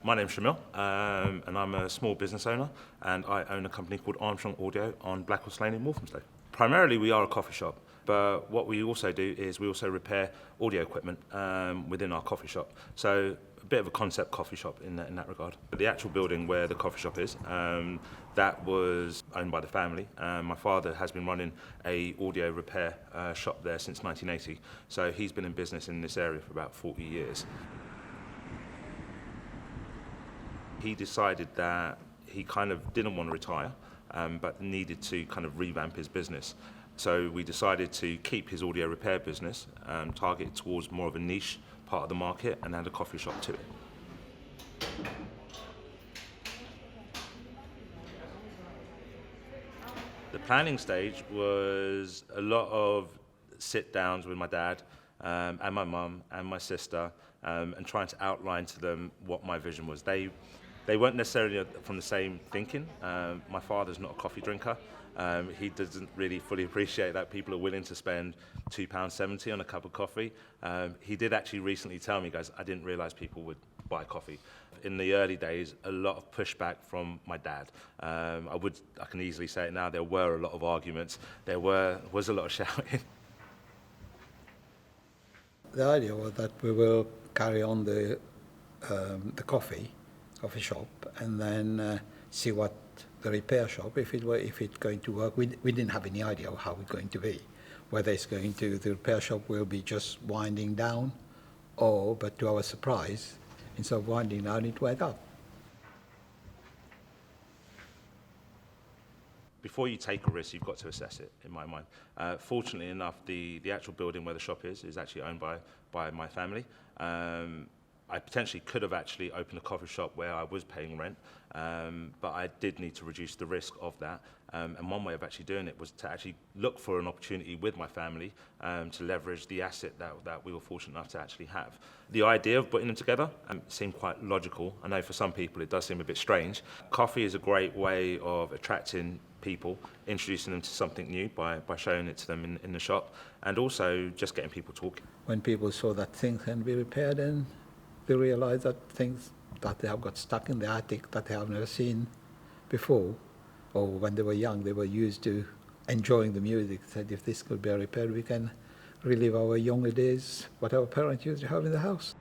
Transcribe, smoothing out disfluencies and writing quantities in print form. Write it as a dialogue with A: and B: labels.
A: My name's Shamil, and I'm a small business owner, and I own a company called Armstrong Audio on Blackwell's Lane in Walthamstow. Primarily, we are a coffee shop, but what we also do is we also repair audio equipment within our coffee shop. So a bit of a concept coffee shop in that regard. But the actual building where the coffee shop is, that was owned by the family. My father has been running a audio repair shop there since 1980, so he's been in business in this area for about 40 years. He decided that he kind of didn't want to retire, but needed to kind of revamp his business. So we decided to keep his audio repair business, target towards more of a niche part of the market, and add a coffee shop to it. The planning stage was a lot of sit-downs with my dad and my mum and my sister, and trying to outline to them what my vision was. They weren't necessarily from the same thinking. My father's not a coffee drinker. He doesn't really fully appreciate that people are willing to spend £2.70 on a cup of coffee. He did actually recently tell me, guys, I didn't realise people would buy coffee. In the early days, a lot of pushback from my dad. I can easily say it now, there were a lot of arguments. There was a lot of shouting.
B: The idea was that we will carry on the coffee shop, and then see what the repair shop, if it's going to work. We didn't have any idea of how it's going to be, whether the repair shop will be just winding down, but to our surprise, instead of winding down, it went up.
A: Before you take a risk, you've got to assess it, in my mind. Fortunately enough, the actual building where the shop is actually owned by my family. I potentially could have actually opened a coffee shop where I was paying rent, but I did need to reduce the risk of that. And one way of actually doing it was to actually look for an opportunity with my family to leverage the asset that we were fortunate enough to actually have. The idea of putting them together seemed quite logical. I know for some people it does seem a bit strange. Coffee is a great way of attracting people, introducing them to something new by showing it to them in the shop, and also just getting people talking.
B: When people saw that things can be repaired, and they realized that things that they have got stuck in the attic that they have never seen before, or when they were young, they were used to enjoying the music. Said, if this could be repaired, we can relive our younger days, what our parents used to have in the house.